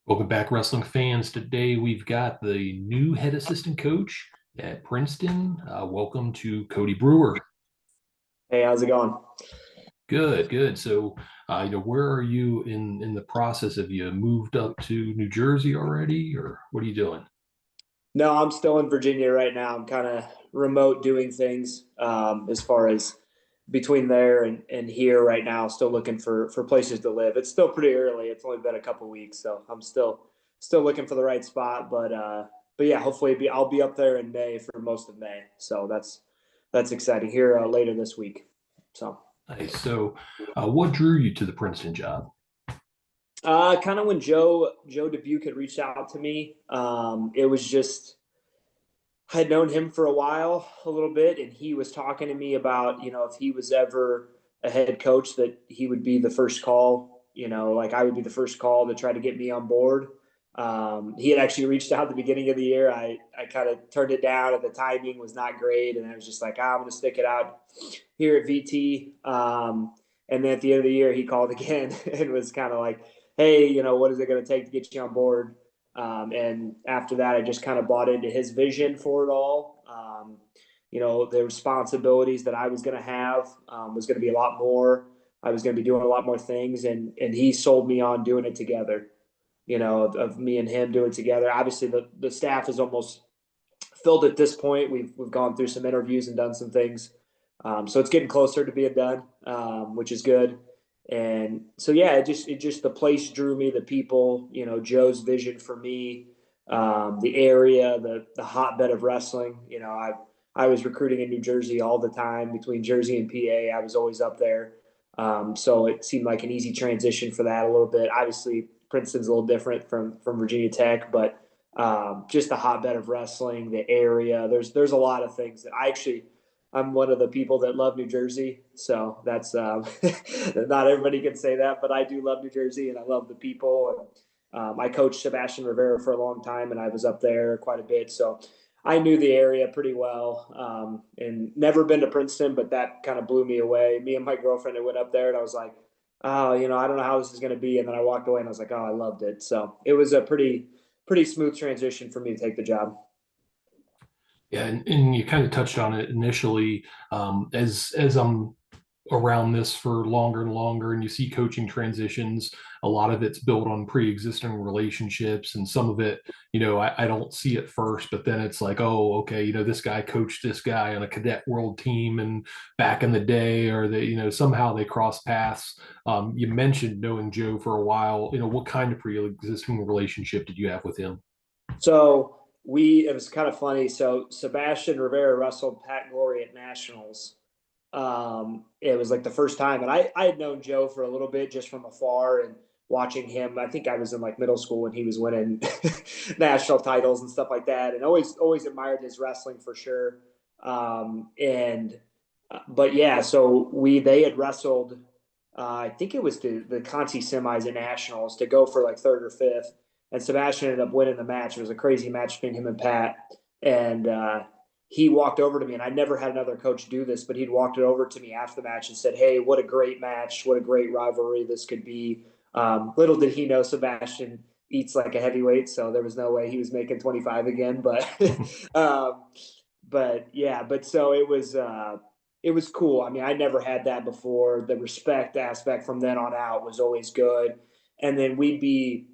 Welcome back, wrestling fans. Today we've got the new head assistant coach at Princeton. Welcome to Cody Brewer. Hey, how's it going? Good, good. So, where are you in the process? Have you moved up to New Jersey already, or what are you doing? No, I'm still in Virginia right now. I'm kind of remote doing things as far as between there and here right now. Still looking for places to live. It's still pretty early. It's only been a couple weeks, so I'm still looking for the right spot. But yeah, hopefully I'll be up there in May for most of May. So that's exciting here later this week. So Nice. So, what drew you to the Princeton job? kind of when Joe Dubuque had reached out to me, it was just I had known him for a while, a little bit, and he was talking to me about, if he was ever a head coach, that he would be the first call, like I would be the first call to try to get me on board. He had actually reached out at the beginning of the year. I kind of turned it down, and the timing was not great. And I was just like, I'm going to stick it out here at VT. And then at the end of the year, he called again and was kind of like, hey, what is it going to take to get you on board? And after that, I just kind of bought into his vision for it all. The responsibilities that I was going to have was going to be a lot more. I was going to be doing a lot more things, and he sold me on doing it together. Of me and him doing it together. Obviously, the staff is almost filled at this point. We've gone through some interviews and done some things, so it's getting closer to being done, which is good. And so yeah, it just the place drew me, the people, Joe's vision for me, the area, the hotbed of wrestling. I was recruiting in New Jersey all the time between Jersey and PA. I was always up there, so it seemed like an easy transition for that a little bit. Obviously, Princeton's a little different from Virginia Tech, but just the hotbed of wrestling, the area. There's a lot of things that I'm one of the people that love New Jersey, so that's not everybody can say that, but I do love New Jersey and I love the people. And I coached Sebastian Rivera for a long time, and I was up there quite a bit, so I knew the area pretty well. And never been to Princeton, but that kind of blew me away. Me and my girlfriend had went up there, and I was like, oh, I don't know how this is going to be. And then I walked away, and I was like, oh, I loved it. So it was a pretty smooth transition for me to take the job. Yeah, and you kind of touched on it initially. As I'm around this for longer and longer, and you see coaching transitions, a lot of it's built on pre-existing relationships, and some of it, I don't see it first, but then it's like, oh, okay, this guy coached this guy on a cadet world team and back in the day, or they, somehow they cross paths. You mentioned knowing Joe for a while. What kind of pre-existing relationship did you have with him? So it was kind of funny. So Sebastian Rivera wrestled Pat Glory at Nationals. It was like the first time, and I had known Joe for a little bit just from afar and watching him. I think I was in like middle school when he was winning national titles and stuff like that, and always admired his wrestling for sure. And But yeah, so they had wrestled. I think it was the Conti semis at Nationals to go for like third or fifth, and Sebastian ended up winning the match. It was a crazy match between him and Pat, and he walked over to me, and I never had another coach do this, but he'd walked it over to me after the match and said, "Hey, what a great match! What a great rivalry this could be." Little did he know Sebastian eats like a heavyweight, so there was no way he was making 25 again. But um, but yeah, but so it was cool. I mean, I never had that before. The respect aspect from then on out was always good. And then we'd be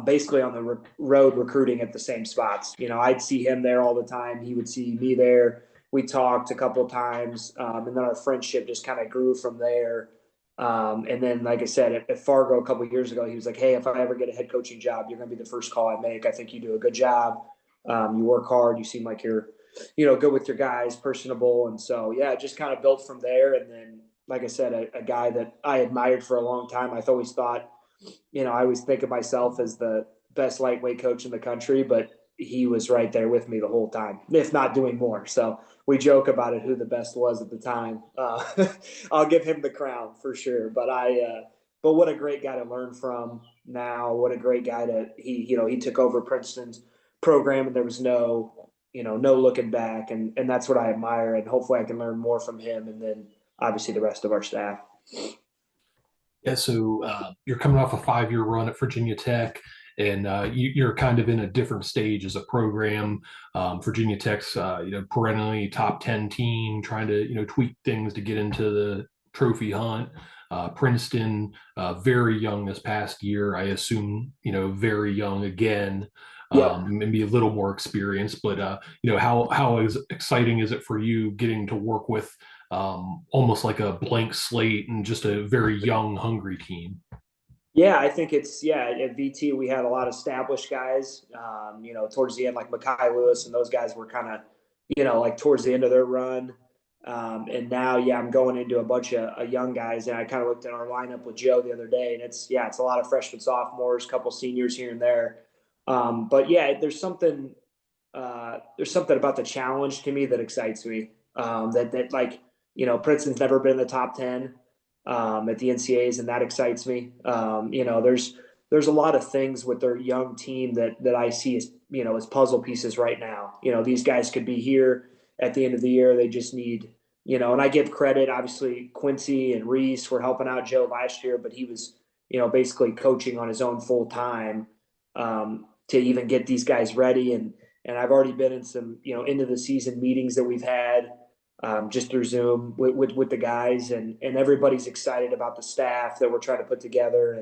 basically on the road recruiting at the same spots. I'd see him there all the time. He would see me there. We talked a couple of times, and then our friendship just kind of grew from there. And then, like I said, at Fargo a couple of years ago, he was like, "Hey, if I ever get a head coaching job, you're going to be the first call I make. I think you do a good job. You work hard. You seem like you're, good with your guys, personable." And so, yeah, it just kind of built from there. And then, like I said, a guy that I admired for a long time. I always thought, I always think of myself as the best lightweight coach in the country, but he was right there with me the whole time, if not doing more. So we joke about it, who the best was at the time. I'll give him the crown for sure. But what a great guy to learn from now. What a great guy he took over Princeton's program, and there was no looking back. And that's what I admire. And hopefully I can learn more from him. And then obviously the rest of our staff. Yeah, so you're coming off a 5-year run at Virginia Tech, and you're kind of in a different stage as a program. Virginia Tech's perennially top 10 team, trying to tweak things to get into the trophy hunt. Princeton, very young this past year. I assume very young again. Yep. Maybe a little more experienced, but how exciting is it for you getting to work with almost like a blank slate and just a very young, hungry team? Yeah, I think at VT we had a lot of established guys. Towards the end, like Makai Lewis and those guys were kind of, like towards the end of their run. And now, I'm going into a bunch of young guys, and I kind of looked at our lineup with Joe the other day, and it's a lot of freshmen, sophomores, couple seniors here and there. But yeah, there's something about the challenge to me that excites me. That like Princeton's never been in the top 10 at the NCAAs, and that excites me. There's a lot of things with their young team that I see as as puzzle pieces right now. These guys could be here at the end of the year. They just need and I give credit obviously Quincy and Reese for helping out Joe last year, but he was basically coaching on his own full time to even get these guys ready. And I've already been in some end of the season meetings that we've had just through Zoom with the guys, and everybody's excited about the staff that we're trying to put together.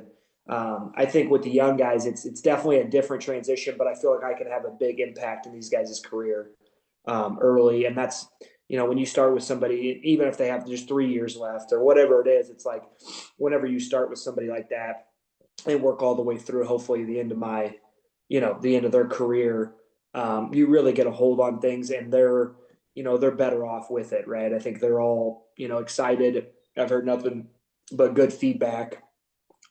And I think with the young guys, it's definitely a different transition, but I feel like I can have a big impact in these guys' career early. And that's when you start with somebody, even if they have just 3 years left or whatever it is, it's like whenever you start with somebody like that and work all the way through, hopefully the end of the end of their career, you really get a hold on things, and they're better off with it, right? I think they're all excited. I've heard nothing but good feedback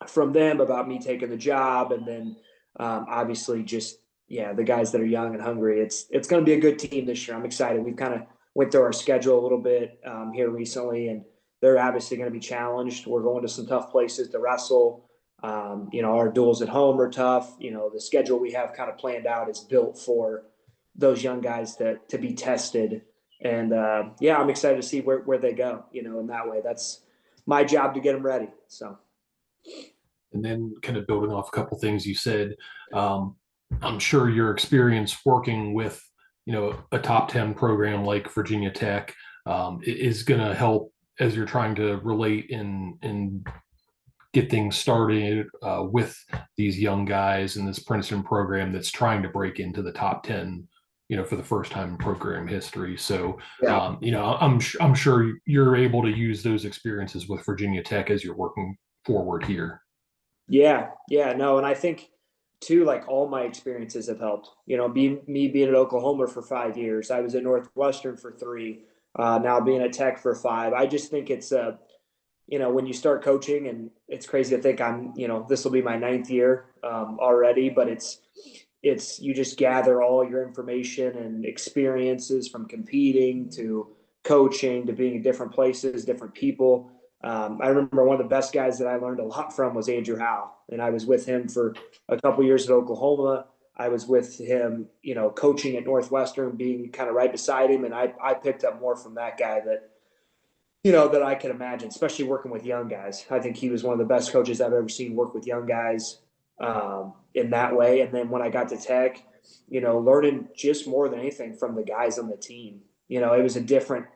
from them about me taking the job, and then obviously just the guys that are young and hungry. It's going to be a good team this year. I'm excited. We've kind of went through our schedule a little bit here recently, and they're obviously going to be challenged. We're going to some tough places to wrestle. Our duels at home are tough. The schedule we have kind of planned out is built for those young guys to be tested. And I'm excited to see where they go, in that way. That's my job to get them ready. So, And then kind of building off a couple things you said, um, I'm sure your experience working with, a top 10 program like Virginia Tech is going to help as you're trying to relate and get things started with these young guys in this Princeton program that's trying to break into the top 10, for the first time in program history. So, yeah. I'm sure you're able to use those experiences with Virginia Tech as you're working forward here. Yeah, no, and I think too, like all my experiences have helped. Me being at Oklahoma for 5 years, I was at Northwestern for three, now being at Tech for five. I just think it's when you start coaching, and it's crazy to think I'm this will be my ninth year already, but it's you just gather all your information and experiences from competing to coaching to being in different places, different people. I remember one of the best guys that I learned a lot from was Andrew Howe, and I was with him for a couple years at Oklahoma. I was with him, coaching at Northwestern, being kind of right beside him, and I picked up more from that guy that I can imagine, especially working with young guys. I think he was one of the best coaches I've ever seen work with young guys in that way. And then when I got to Tech, learning just more than anything from the guys on the team. It was a different,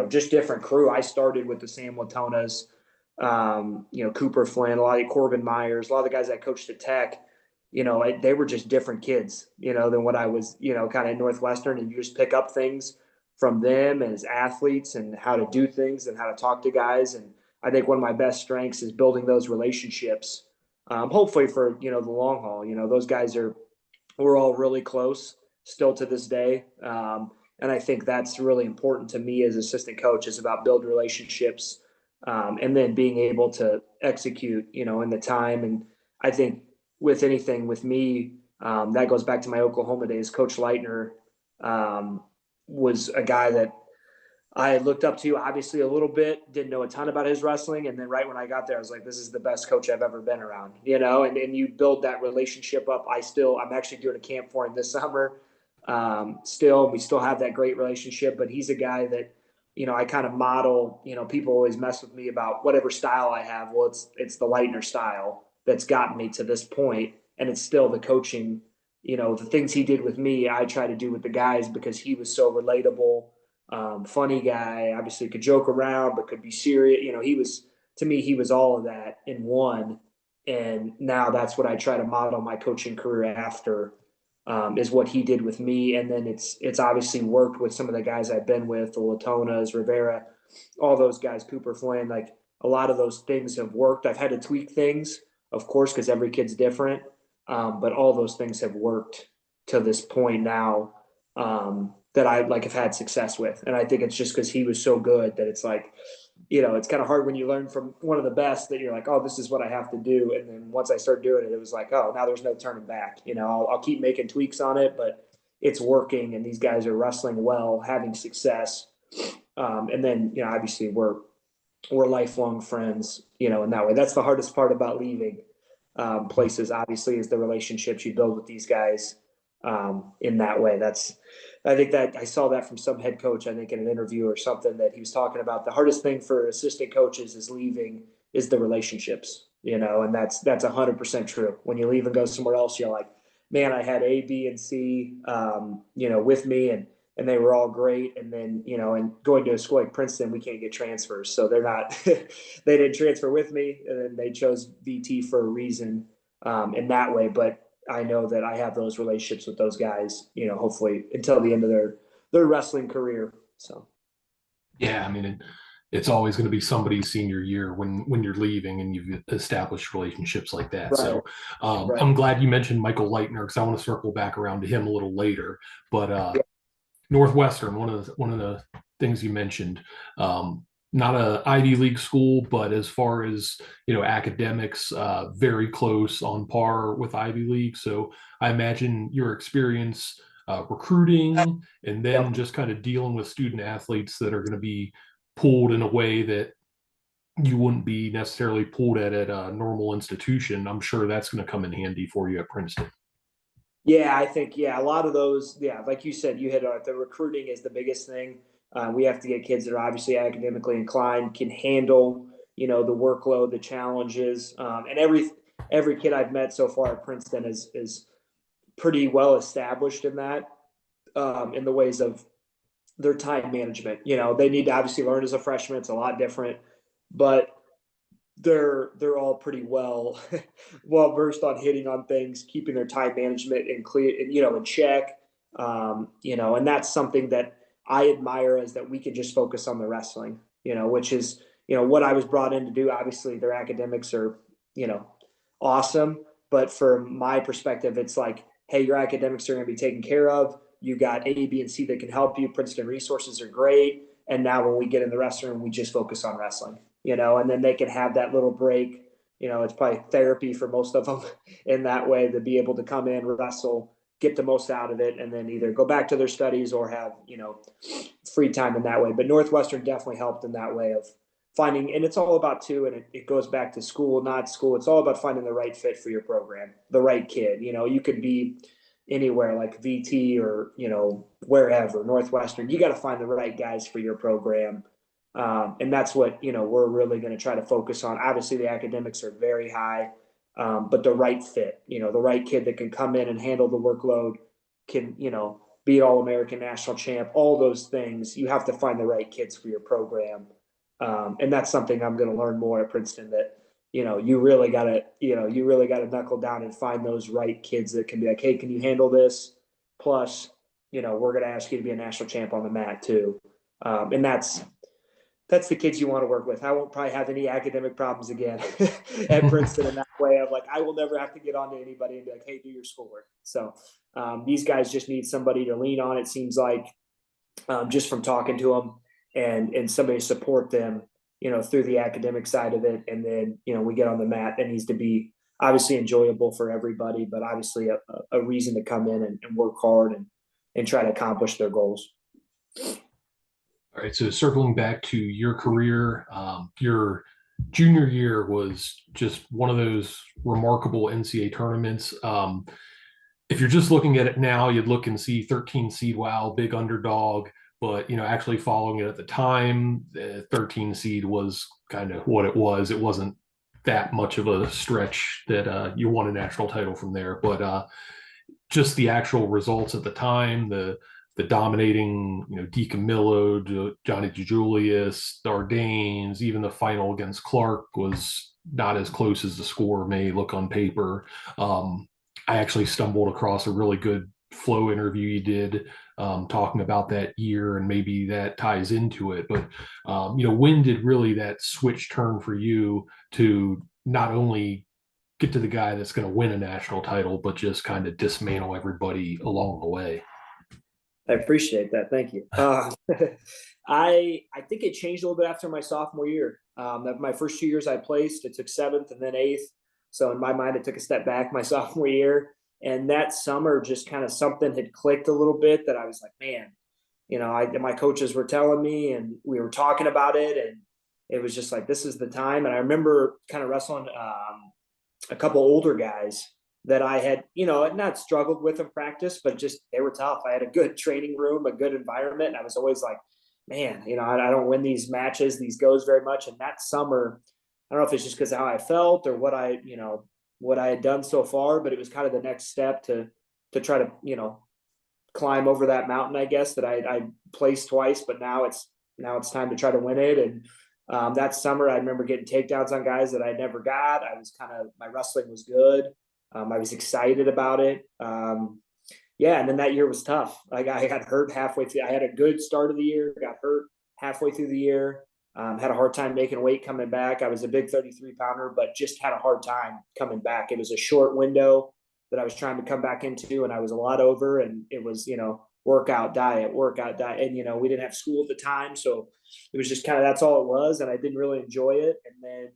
just different crew. I started with the Sam Latonas, Cooper Flynn, a lot of Corbin Myers, a lot of the guys I coached at Tech. They were just different kids, than what I was, kind of Northwestern, and you just pick up things from them as athletes and how to do things and how to talk to guys. And I think one of my best strengths is building those relationships. Hopefully for the long haul. Those guys we're all really close still to this day. And I think that's really important to me as assistant coach, is about build relationships and then being able to execute, in the time. And I think with anything with me, that goes back to my Oklahoma days. Coach Leitner was a guy that I looked up to, obviously, a little bit, didn't know a ton about his wrestling. And then right when I got there, I was like, this is the best coach I've ever been around, and you build that relationship up. I'm actually doing a camp for him this summer. We still have that great relationship, but he's a guy that, I kind of model, people always mess with me about whatever style I have. Well, it's the Leitner style that's gotten me to this point. and it's still the coaching. The things he did with me, I try to do with the guys because he was so relatable, funny guy. Obviously, could joke around, but could be serious. He was to me, he was all of that in one. And now that's what I try to model my coaching career after, is what he did with me. And then it's obviously worked with some of the guys I've been with, the Latonas, Rivera, all those guys, Cooper Flynn. Like a lot of those things have worked. I've had to tweak things, of course, because every kid's different. But all those things have worked to this point now, that I like have had success with. And I think it's just because he was so good that it's like, it's kind of hard when you learn from one of the best that you're like, oh, this is what I have to do. And then once I started doing it, it was like, oh, now there's no turning back. I'll keep making tweaks on it, but it's working, and these guys are wrestling well, having success. And then, obviously we're lifelong friends, in that way. That's the hardest part about leaving places, obviously, is the relationships you build with these guys, in that way. I think that I saw that from some head coach, I think in an interview or something, that he was talking about the hardest thing for assistant coaches is leaving is the relationships, and that's 100% true. When you leave and go somewhere else, you're like, man, I had A, B, and C, with me, and they were all great. And then, and going to a school like Princeton, we can't get transfers. So they're not, they didn't transfer with me, and then they chose VT for a reason, in that way. But I know that I have those relationships with those guys, hopefully until the end of their wrestling career. So, Yeah, I mean, it's always going to be somebody's senior year when you're leaving and you've established relationships like that. right, So right. I'm glad you mentioned Michael Leitner, because I want to circle back around to him a little later. But Yeah. Northwestern, one of the things you mentioned, not a Ivy League school, but as far as academics, very close on par with Ivy League. So I imagine your experience recruiting and then Yep. just kind of dealing with student athletes that are going to be pulled in a way that you wouldn't be necessarily pulled at a normal institution. I'm sure that's going to come in handy for you at Princeton. Yeah, I think, yeah, a lot of those, yeah, like you said, you hit on it. The recruiting is the biggest thing. We have to get kids that are obviously academically inclined, can handle, the workload, the challenges, and every kid I've met so far at Princeton is pretty well established in that, in the ways of their time management. They need to obviously learn as a freshman. It's a lot different, but they're all pretty well versed on hitting on things, keeping their time management in clear, in check. And that's something that I admire, is that we can just focus on the wrestling, which is, what I was brought in to do. Obviously their academics are, you know, awesome. But from my perspective, it's like, hey, your academics are going to be taken care of. You got A, B, and C that can help you. Princeton resources are great. And now when we get in the wrestling room, we just focus on wrestling, and then they can have that little break. It's probably therapy for most of them in that way, to be able to come in, wrestle, get the most out of it, and then either go back to their studies or have, free time in that way. But Northwestern definitely helped in that way of finding, and it's all about too, and it goes back to school, not school. It's all about finding the right fit for your program, the right kid. You could be anywhere like VT or, wherever, Northwestern. You got to find the right guys for your program. And that's what, we're really going to try to focus on. Obviously, the academics are very high, but the right fit, the right kid that can come in and handle the workload, can, be an All-American, national champ, all those things. You have to find the right kids for your program. And that's something I'm going to learn more at Princeton, that, you really got to, knuckle down and find those right kids that can be like, hey, can you handle this? Plus, we're going to ask you to be a national champ on the mat too. And that's the kids you want to work with. I won't probably have any academic problems again at Princeton, in that way of like, I will never have to get on to anybody and be like, hey, do your schoolwork. So these guys just need somebody to lean on, it seems like, just from talking to them, and somebody to support them, through the academic side of it. And then, we get on the mat. It needs to be obviously enjoyable for everybody, but obviously a reason to come in and work hard and try to accomplish their goals. All right, so circling back to your career, your junior year was just one of those remarkable NCAA tournaments. If you're just looking at it now, you'd look and see 13 seed, wow, big underdog. But actually following it at the time, the 13 seed was kind of what it was. It wasn't that much of a stretch that you won a national title from there. But just the actual results at the time, the dominating, DiCamillo, Johnny DeJulius, Dardanes, even the final against Clark was not as close as the score may look on paper. I actually stumbled across a really good flow interview you did, talking about that year, and maybe that ties into it. But when did really that switch turn for you to not only get to the guy that's going to win a national title, but just kind of dismantle everybody along the way? I appreciate that. Thank you. I think it changed a little bit after my sophomore year. My first 2 years I placed, it took seventh and then eighth. So in my mind, it took a step back my sophomore year. And that summer, just kind of something had clicked a little bit that I was like, man, my coaches were telling me, and we were talking about it, and it was just like, this is the time. And I remember kind of wrestling a couple older guys that I had, not struggled with in practice, but just they were tough. I had a good training room, a good environment, and I was always like, man, I don't win these matches, these goes very much. And that summer, I don't know if it's just because of how I felt or what I had done so far, but it was kind of the next step to try to, climb over that mountain, I guess, that I placed twice, but now it's time to try to win it. And that summer, I remember getting takedowns on guys that I never got. My wrestling was good. I was excited about it. Yeah, and then that year was tough. I got hurt halfway through. I had a good start of the year, got hurt halfway through the year. Had a hard time making weight coming back. I was a big 33 pounder, but just had a hard time coming back. It was a short window that I was trying to come back into, and I was a lot over, and it was, workout, diet, and, we didn't have school at the time. So it was just kind of, that's all it was. And I didn't really enjoy it. And then,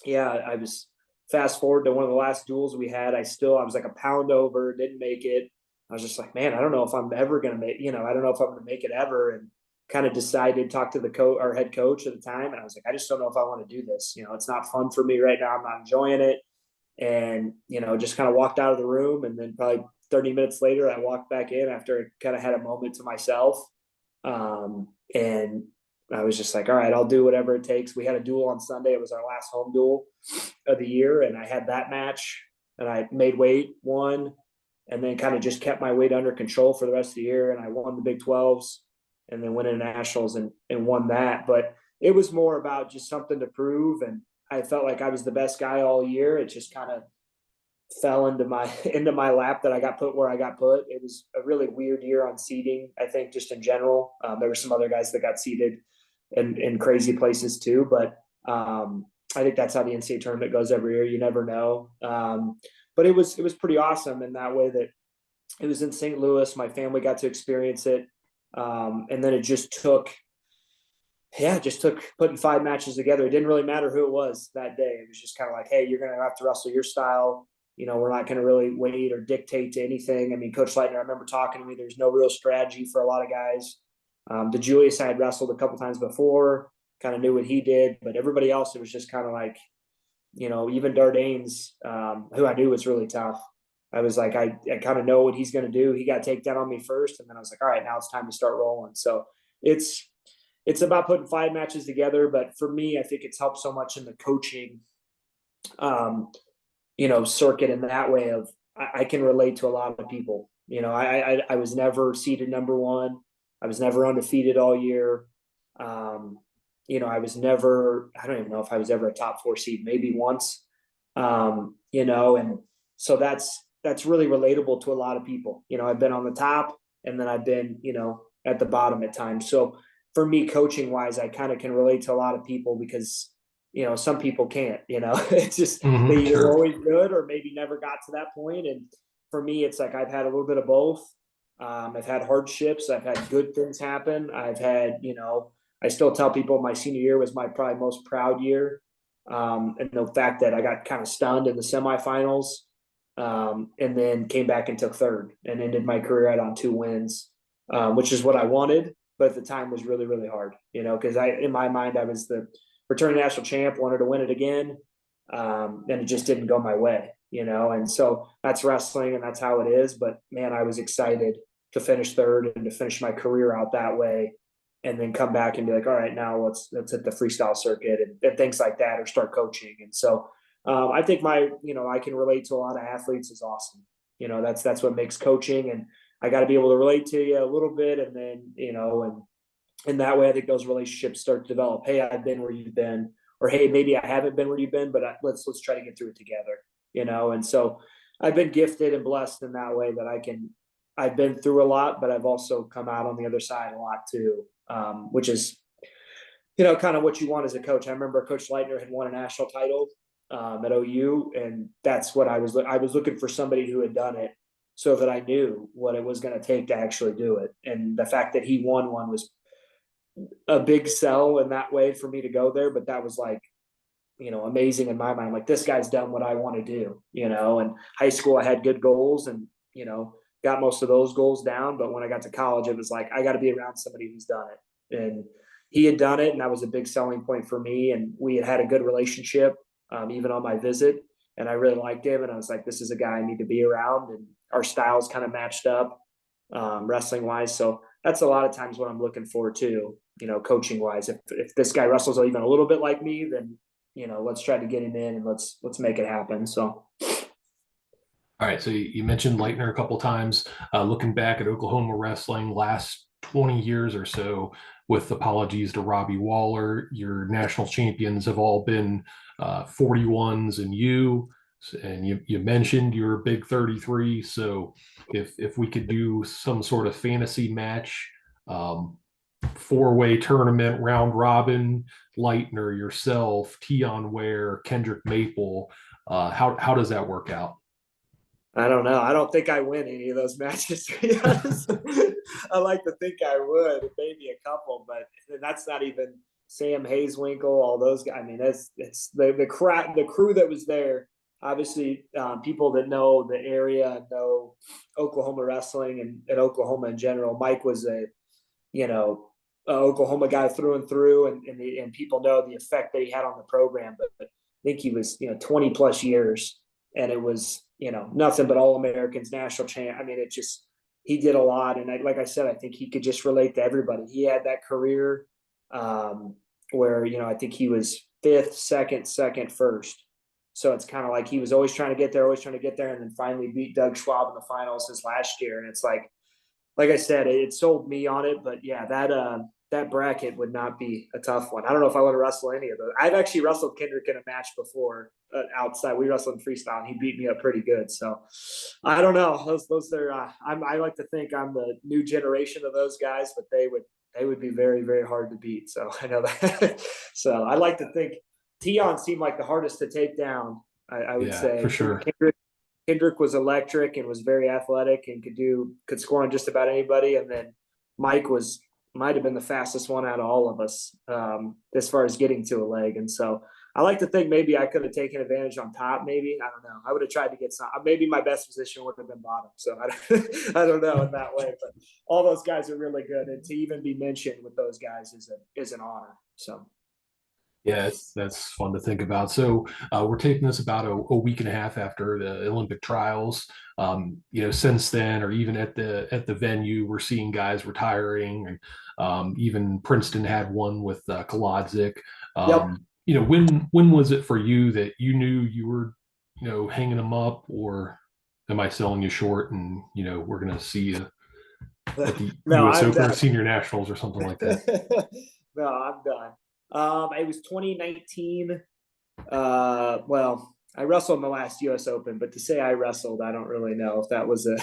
yeah, I was fast forward to one of the last duels we had. I was like a pound over, didn't make it. I was just like, man, I don't know if I'm ever going to make, I don't know if I'm going to make it ever. And kind of decided, talked to our head coach at the time. And I was like, I just don't know if I want to do this. It's not fun for me right now. I'm not enjoying it. And, just kind of walked out of the room. And then probably 30 minutes later, I walked back in after I kind of had a moment to myself. And I was just like, all right, I'll do whatever it takes. We had a duel on Sunday. It was our last home duel of the year. And I had that match, and I made weight, won, and then kind of just kept my weight under control for the rest of the year. And I won the Big 12s and then went into nationals and won that. But it was more about just something to prove. And I felt like I was the best guy all year. It just kind of fell into my lap that I got put where I got put. It was a really weird year on seeding, I think, just in general. There were some other guys that got seeded in crazy places too, but I think that's how the NCAA tournament goes every year. You never know. But it was pretty awesome in that way that it was in St. Louis. My family got to experience it. And then it just took putting 5 matches together. It didn't really matter who it was that day. It was just kind of like, hey, you're going to have to wrestle your style. We're not going to really wait or dictate to anything. I mean, Coach Leitner, I remember talking to me, there's no real strategy for a lot of guys. DeJulius I had wrestled a couple times before, kind of knew what he did, but everybody else, it was just kind of like, even Dardanes, who I knew was really tough. I was like, I kind of know what he's going to do. He got takedown on me first, and then I was like, all right, now it's time to start rolling. So it's about putting 5 matches together. But for me, I think it's helped so much in the coaching, circuit in that way of I can relate to a lot of people. I was never seeded number 1. I was never undefeated all year. I was never, I don't even know if I was ever a top 4 seed, maybe once. And so that's really relatable to a lot of people. I've been on the top, and then I've been, at the bottom at times. So for me, coaching wise, I kind of can relate to a lot of people because, some people can't, it's just, they either Sure. always good or maybe never got to that point. And for me, it's like, I've had a little bit of both. I've had hardships. I've had good things happen. I've had, I still tell people my senior year was my probably most proud year. And the fact that I got kind of stunned in the semifinals, and then came back and took third and ended my career out on 2 wins, which is what I wanted. But at the time was really, really hard, because in my mind, I was the returning national champ, wanted to win it again. And it just didn't go my way, and so that's wrestling and that's how it is. But man, I was excited to finish third and to finish my career out that way. and then come back and be like, all right, now let's hit the freestyle circuit and things like that, or start coaching. And so I think I can relate to a lot of athletes is awesome. That's what makes coaching, and I got to be able to relate to you a little bit, and then and that way I think those relationships start to develop. Hey, I've been where you've been, or hey, maybe I haven't been where you've been, but let's try to get through it together. And so I've been gifted and blessed in that way that I've been through a lot, but I've also come out on the other side a lot too, which is kind of what you want as a coach. I remember Coach Leitner had won a national title at OU, and that's what I was looking for, somebody who had done it, so that I knew what it was going to take to actually do it. And the fact that he won one was a big sell in that way for me to go there. But that was like, amazing in my mind. Like, this guy's done what I want to do, and high school, I had good goals and, got most of those goals down. But when I got to college, it was like, I got to be around somebody who's done it. And he had done it. And that was a big selling point for me. And we had a good relationship, even on my visit. And I really liked him. And I was like, this is a guy I need to be around. And our styles kind of matched up, wrestling wise. So that's a lot of times what I'm looking for too, coaching wise. If this guy wrestles even a little bit like me, then let's try to get him in and let's make it happen. So, All right, so you mentioned Leitner a couple times. Looking back at Oklahoma wrestling last 20 years or so, with apologies to Robbie Waller, your national champions have all been 41s and you mentioned you're a big 33. So if we could do some sort of fantasy match, four-way tournament, round robin, Leitner, yourself, Tion Ware, Kendrick Maple, how does that work out? I don't know. I don't think I win any of those matches, to be honest. I like to think I would, maybe a couple, but that's not even Sam Hazewinkle, all those guys. I mean, it's the crew that was there. Obviously, people that know the area, know Oklahoma wrestling and Oklahoma in general. Mike was you know, Oklahoma guy through and through, and people know the effect that he had on the program. But I think he was 20 plus years, and it was nothing but All Americans, national champ. I mean, he did a lot, and like I said, I think he could just relate to everybody. He had that career where I think he was fifth, second, first. So it's kind of like he was always trying to get there, and then finally beat Doug Schwab in the finals his last year. And it's like I said, it sold me on it. But yeah, that bracket would not be a tough one. I don't know if I want to wrestle any of those. I've actually wrestled Kendrick in a match before outside. We wrestled in freestyle, and he beat me up pretty good. So I don't know. Those are. I like to think I'm the new generation of those guys, but they would be very, very hard to beat. So I know that. So I like to think Tion seemed like the hardest to take down. I would Yeah, for say sure. Kendrick was electric and was very athletic and could score on just about anybody. And then Mike might have been the fastest one out of all of us, as far as getting to a leg. And so I like to think maybe I could have taken advantage on top. Maybe, I don't know. I would have tried to get some. Maybe my best position would have been bottom. So I don't know in that way. But all those guys are really good, and to even be mentioned with those guys is an honor. So. Yeah, that's fun to think about. So we're taking this about a week and a half after the Olympic trials. Since then, or even at the venue, we're seeing guys retiring, and even Princeton had one with Kolodzik. Yep. When was it for you that you knew you were, hanging them up, or am I selling you short? And we're gonna see you at the No, U.S. I'm Open or done. Senior Nationals or something like that. No, I'm done. It was 2019. Well, I wrestled in the last U.S. Open, but to say I wrestled, I don't really know if that was a.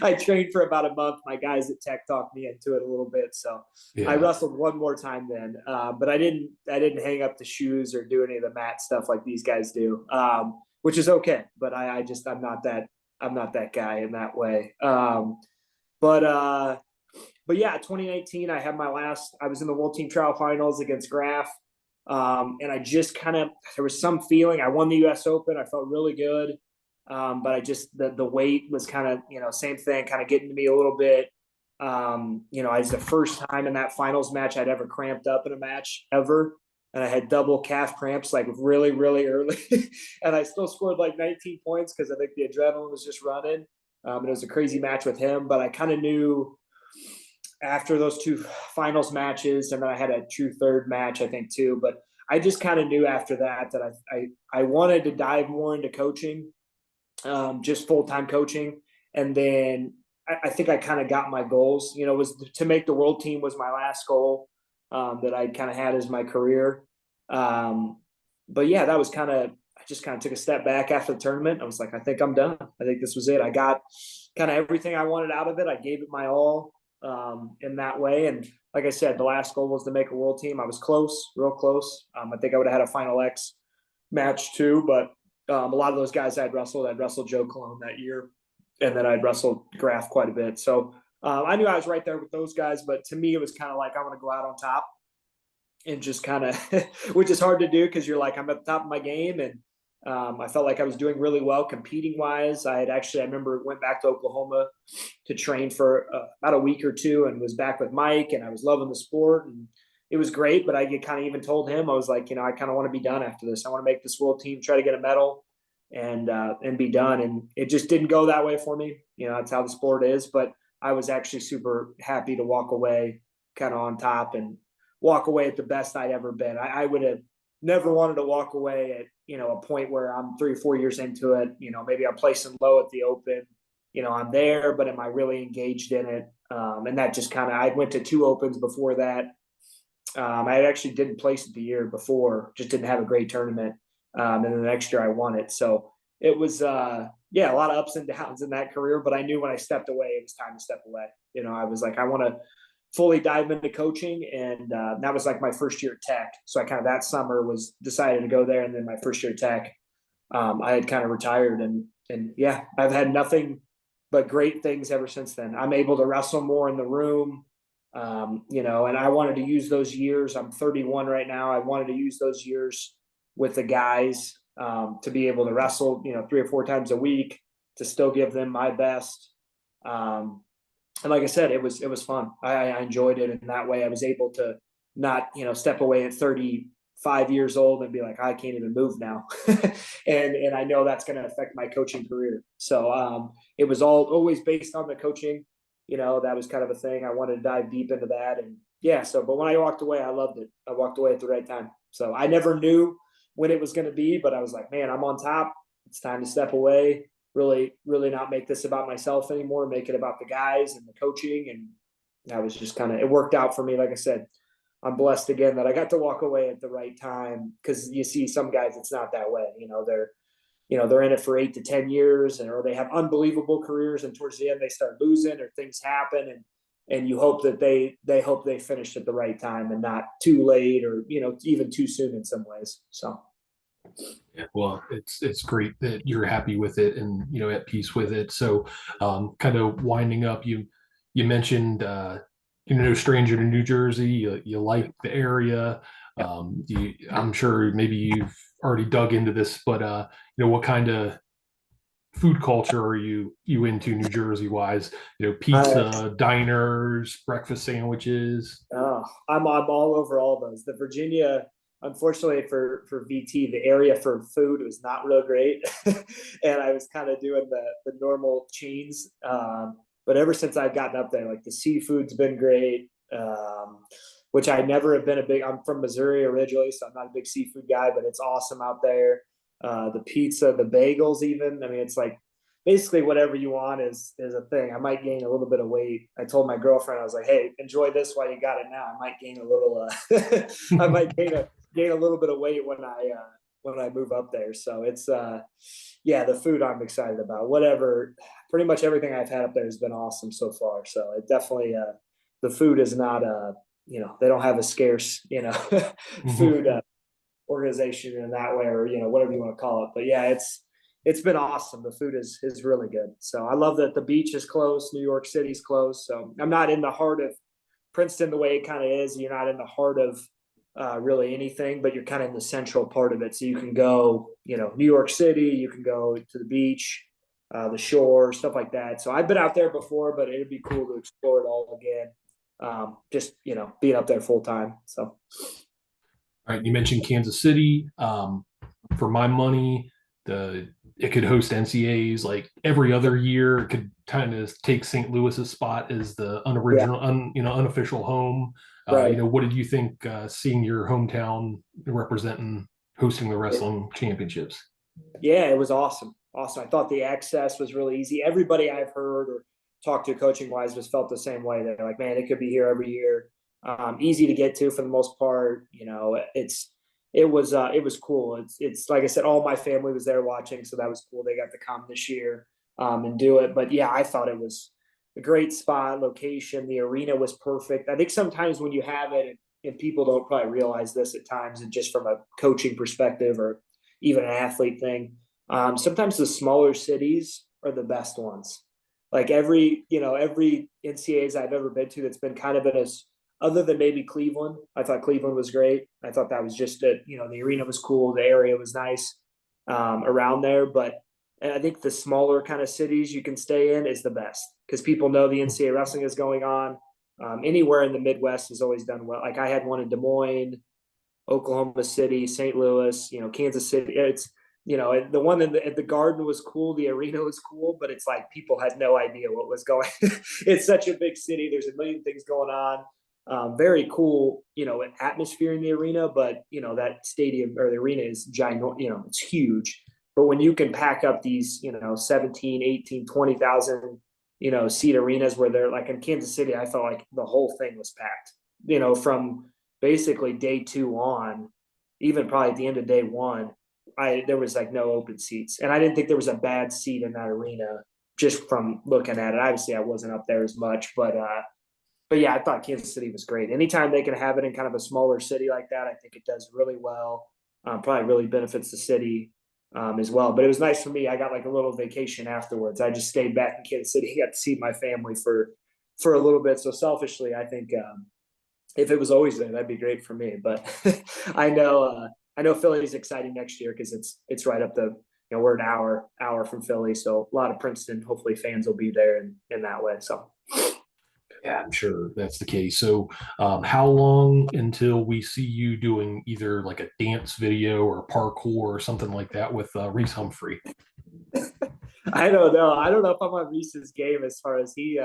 I trained for about a month. My guys at Tech talked me into it a little bit, so I Yeah, wrestled one more time then. But I didn't. I didn't hang up the shoes or do any of the mat stuff like these guys do, which is okay. But I'm not that. I'm not that guy in that way. But but yeah, 2019, I was in the World Team Trial Finals against Graf. And I just there was some feeling. I won the US Open. I felt really good. But I just, the weight was same thing, kind of getting to me a little bit. It's the first time in that finals match I'd ever cramped up in a match ever. And I had double calf cramps like really, really early. And I still scored like 19 points because I think the adrenaline was just running. And it was a crazy match with him, but I kind of knew after those two finals matches, and then I had a true third match, I think, too. But I just kind of knew after that that I wanted to dive more into coaching, just full time coaching, and then I think I kind of got my goals. You know, was to make the world team was my last goal, that I kind of had as my career. Um, but yeah, that was kind of, I just kind of took a step back after the tournament. I was like, I think I'm done. I think this was it. I got kind of everything I wanted out of it. I gave it my all, in that way. And like I said, the last goal was to make a world team. I was close, real close. I think I would have had a Final X match too, but a lot of those guys I'd wrestled Joe Cologne that year, and then I'd wrestled Graf quite a bit. So I knew I was right there with those guys, but to me, it was kind of like I want to go out on top and just kind of, which is hard to do because you're like, I'm at the top of my game. And I felt like I was doing really well competing wise. I remember went back to Oklahoma to train for about a week or two and was back with Mike, and I was loving the sport, and it was great. But I kind of even told him, I was like, I kind of want to be done after this. I want to make this world team, try to get a medal, and be done. And it just didn't go that way for me. That's how the sport is. But I was actually super happy to walk away kind of on top and walk away at the best I'd ever been. I would have never wanted to walk away at, a point where I'm 3 or 4 years into it. Maybe I'm placing low at the Open. I'm there, but am I really engaged in it? And that just kind of, I went to 2 Opens before that. I actually didn't place it the year before, just didn't have a great tournament. And then the next year I won it. So it was, yeah, a lot of ups and downs in that career, but I knew when I stepped away, it was time to step away. I was like, I want to fully dive into coaching. And that was like my first year at Tech. So I kind of, that summer was decided to go there. And then my first year at Tech, I had kind of retired, and yeah, I've had nothing but great things ever since then. I'm able to wrestle more in the room. And I wanted to use those years. I'm 31 right now. I wanted to use those years with the guys, to be able to wrestle, 3 or 4 times a week, to still give them my best. And like I said, it was fun. I enjoyed it in that way. I was able to not, step away at 35 years old and be like, I can't even move now. and I know that's going to affect my coaching career. So it was always based on the coaching. That was kind of a thing. I wanted to dive deep into that. And yeah, but when I walked away, I loved it. I walked away at the right time. So I never knew when it was going to be, but I was like, man, I'm on top. It's time to step away. Really, really not make this about myself anymore. Make it about the guys and the coaching. And that was just kind of, it worked out for me. Like I said, I'm blessed again that I got to walk away at the right time, because you see some guys, it's not that way. They're in it for 8 to 10 years, or they have unbelievable careers, and towards the end they start losing or things happen, and you hope that they hope they finished at the right time and not too late, or even too soon in some ways. So Yeah, well, it's great that you're happy with it and at peace with it. So, kind of winding up, you mentioned you're no stranger to New Jersey. You like the area. I'm sure maybe you've already dug into this, but what kind of food culture are you into New Jersey wise? I, Pizza, diners, breakfast sandwiches. I'm all over all those. The Virginia, unfortunately for VT, the area for food was not real great, and I was kind of doing the normal chains. But ever since I've gotten up there, like the seafood's been great. Which I never have been a big. I'm from Missouri originally, so I'm not a big seafood guy, but it's awesome out there. The pizza, the bagels, even. I mean, it's like basically whatever you want is a thing. I might gain a little bit of weight. I told my girlfriend, I was like, hey, enjoy this while you got it now. I might gain a little I might gain a little bit of weight when I move up there. So it's yeah, the food I'm excited about. Whatever, pretty much everything I've had up there has been awesome so far. So it definitely the food is not they don't have a scarce Mhm. food organization in that way, or whatever you want to call it. But yeah, it's been awesome. The food is really good. So I love that the beach is close. New York City's close. So I'm not in the heart of Princeton the way it kind of is. You're not in the heart of really anything, but you're kind of in the central part of it. So you can go, New York City. You can go to the beach, the shore, stuff like that. So I've been out there before, but it'd be cool to explore it all again. Just being up there full time. So All right, you mentioned Kansas City. For my money, it could host NCAAs like every other year. It could kind of take St. Louis's spot as the Yeah, unoriginal, unofficial home. right. What did you think seeing your hometown representing hosting the wrestling championships? Yeah, it was awesome. Awesome. I thought the access was really easy. Everybody I've heard or talked to coaching wise just felt the same way. They're like, man, it could be here every year. Easy to get to for the most part. It was cool. It's like I said, all my family was there watching, so that was cool. They got to come this year and do it. But yeah, I thought it was a great spot, location. The arena was perfect. I think sometimes when you have it, and people don't probably realize this at times, and just from a coaching perspective or even an athlete thing. Sometimes the smaller cities are the best ones. Like every NCAAs I've ever been to that's been kind of in a, other than maybe Cleveland, I thought Cleveland was great. I thought that was just the arena was cool, the area was nice around there. But and I think the smaller kind of cities you can stay in is the best because people know the NCAA wrestling is going on. Anywhere in the Midwest has always done well. Like I had one in Des Moines, Oklahoma City, St. Louis, Kansas City. It's the one at the Garden was cool, the arena was cool, but it's like people had no idea what was going. It's such a big city. There's a million things going on. Very cool, atmosphere in the arena, but that stadium or the arena is giant. It's huge. But when you can pack up these, 17, 18, 20,000, seat arenas where they're like in Kansas City, I felt like the whole thing was packed. From basically day two on, even probably at the end of day one, there was like no open seats, and I didn't think there was a bad seat in that arena just from looking at it. Obviously, I wasn't up there as much, but yeah, I thought Kansas City was great. Anytime they can have it in kind of a smaller city like that, I think it does really well. Probably really benefits the city as well. But it was nice for me. I got like a little vacation afterwards. I just stayed back in Kansas City, got to see my family for a little bit. So selfishly, I think if it was always there, that'd be great for me. But I know Philly's exciting next year because it's right up the we're an hour from Philly, so a lot of Princeton hopefully fans will be there in that way. So Yeah, I'm sure that's the case. So, how long until we see you doing either like a dance video or parkour or something like that with Reese Humphrey? I don't know. I don't know if I'm on Reese's game as far as he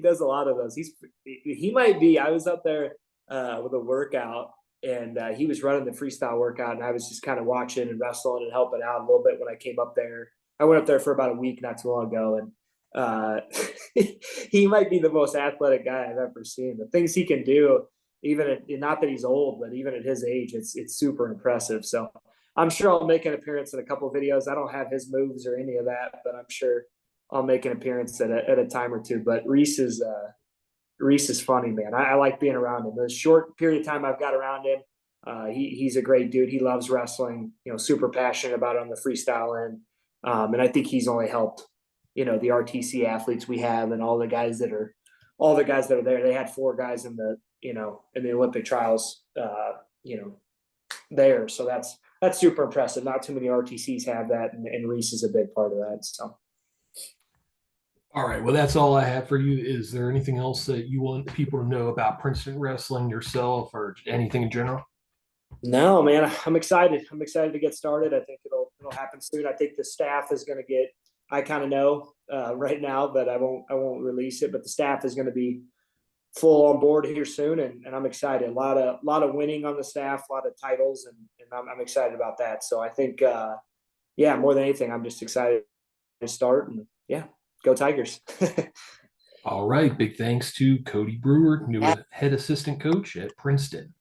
does a lot of those. He might be. I was up there with a workout and he was running the freestyle workout and I was just kind of watching and wrestling and helping out a little bit when I came up there. I went up there for about a week not too long ago and uh, he might be the most athletic guy I've ever seen. The things he can do, even not that he's old, but even at his age, it's super impressive. So I'm sure I'll make an appearance in a couple of videos. I don't have his moves or any of that, but I'm sure I'll make an appearance at a time or two. But Reese is funny, man. I like being around him. The short period of time I've got around him, he's a great dude. He loves wrestling. Super passionate about it on the freestyle end, and I think he's only helped. The RTC athletes we have and all the guys that are there. They had four guys in the in the Olympic trials. There, so that's super impressive. Not too many RTCs have that, and Reese is a big part of that. So All right. Well, that's all I have for you. Is there anything else that you want people to know about Princeton wrestling yourself or anything in general? no, man, I'm excited. I'm excited to get started. I think it'll happen soon. I think the staff is going to get. I kind of know right now, but I won't release it. But the staff is going to be full on board here soon, and I'm excited. A lot of winning on the staff, a lot of titles, and I'm excited about that. So I think, yeah, more than anything, I'm just excited to start and yeah, go Tigers. All right. Big thanks to Cody Brewer, new head assistant coach at Princeton.